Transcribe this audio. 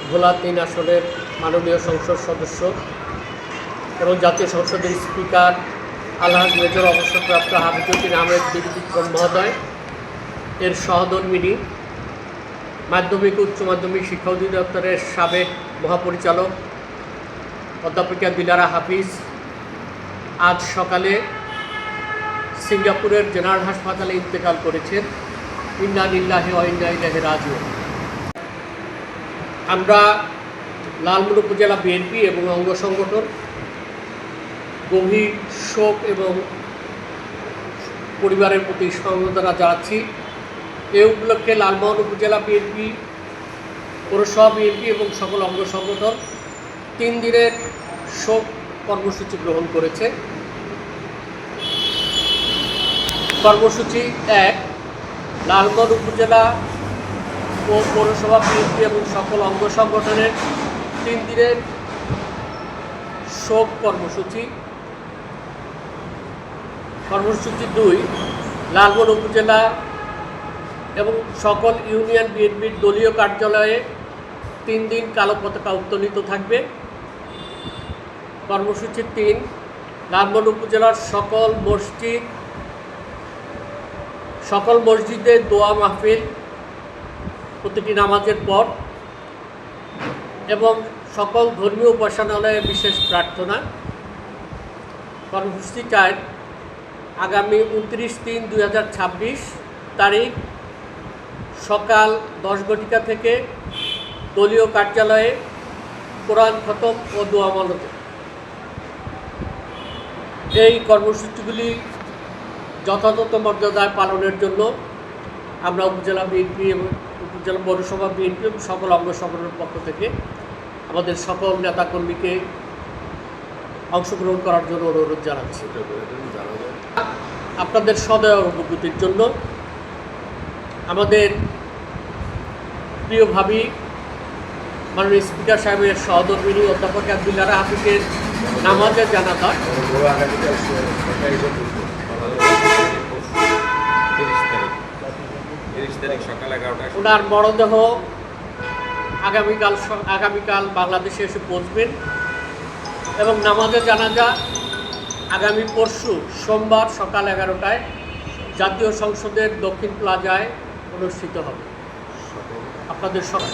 ভোলা ৩ আসনের মাননীয় সংসদ সদস্য এবং জাতীয় সংসদের স্পিকার আলহাজ মেজর অবসরপ্রাপ্ত হাফিজউদ্দিন আহমেদ বীর বিক্রম মহোদয় এর সহধর্মিণী মাধ্যমিক উচ্চ মাধ্যমিক শিক্ষা অধিদপ্তরের সাবেক মহাপরিচালক অধ্যাপিকা দিলারা হাফিজ আজ সকালে সিঙ্গাপুরের জেনারেল হাসপাতালে ইন্তেকাল করেছেন। ইন্না লিল্লাহি ওয়া ইন্না ইলাইহি রাজিউন। আমরা লালমোড় উপজেলা বিএনপি এবং অঙ্গ সংগঠন গভীর শোক এবং পরিবারের প্রতি সমবেদনা জানাচ্ছি। এ উপলক্ষে লালমোহন উপজেলা বিএনপি, পৌরসভা বিএনপি এবং সকল অঙ্গ সংগঠন 3 দিনের শোক কর্মসূচি গ্রহণ করেছে। কর্মসূচি 1, লালমোহন উপজেলা ও পৌরসভা বিএনপি এবং সকল অঙ্গ সংগঠনের 3 দিনের শোক কর্মসূচি। কর্মসূচি 2, লালমোহন উপজেলা এবং সকল ইউনিয়ন বিএনপির দলীয় কার্যালয়ে 3 দিন কালো পতাকা উত্তোলিত থাকবে। কর্মসূচি 3, লালমোহন উপজেলার সকল মসজিদে দোয়া মাহফিল প্রতিটি নামাজের পর এবং সকল ধর্মীয় উপাসনালয়ে বিশেষ প্রার্থনা। কর্মসূচি 4, আগামী 29/3/2026 তারিখ সকাল 10 ঘটিকা থেকে দলীয় কার্যালয়ে কোরআন খতম ও দোয়া মানত। এই কর্মসূচিগুলি যথাযথ মর্যাদায় পালনের জন্য আমরা উপজেলা বিএনপি এবং উপজেলা পৌরসভা বিএনপি এবং সকল অঙ্গ সংগঠনের পক্ষ থেকে আমাদের সকল নেতাকর্মীকে অংশগ্রহণ করার জন্য অনুরোধ জানাচ্ছি। আপনাদের সদয় অনুভূতির জন্য আমাদের প্রিয় ভাবি মাননীয় স্পিকার সাহেবের সহধর্মিণী অধ্যাপক দিলারা হাফিজের নামাজে জানাজা ওনার মরদেহ আগামীকাল বাংলাদেশে এসে পৌঁছবেন এবং নামাজে জানাজা আগামী পরশু সোমবার সকাল 11টায় জাতীয় সংসদের দক্ষিণ প্লাজায় অনুষ্ঠিত হবে। আপনাদের সবাই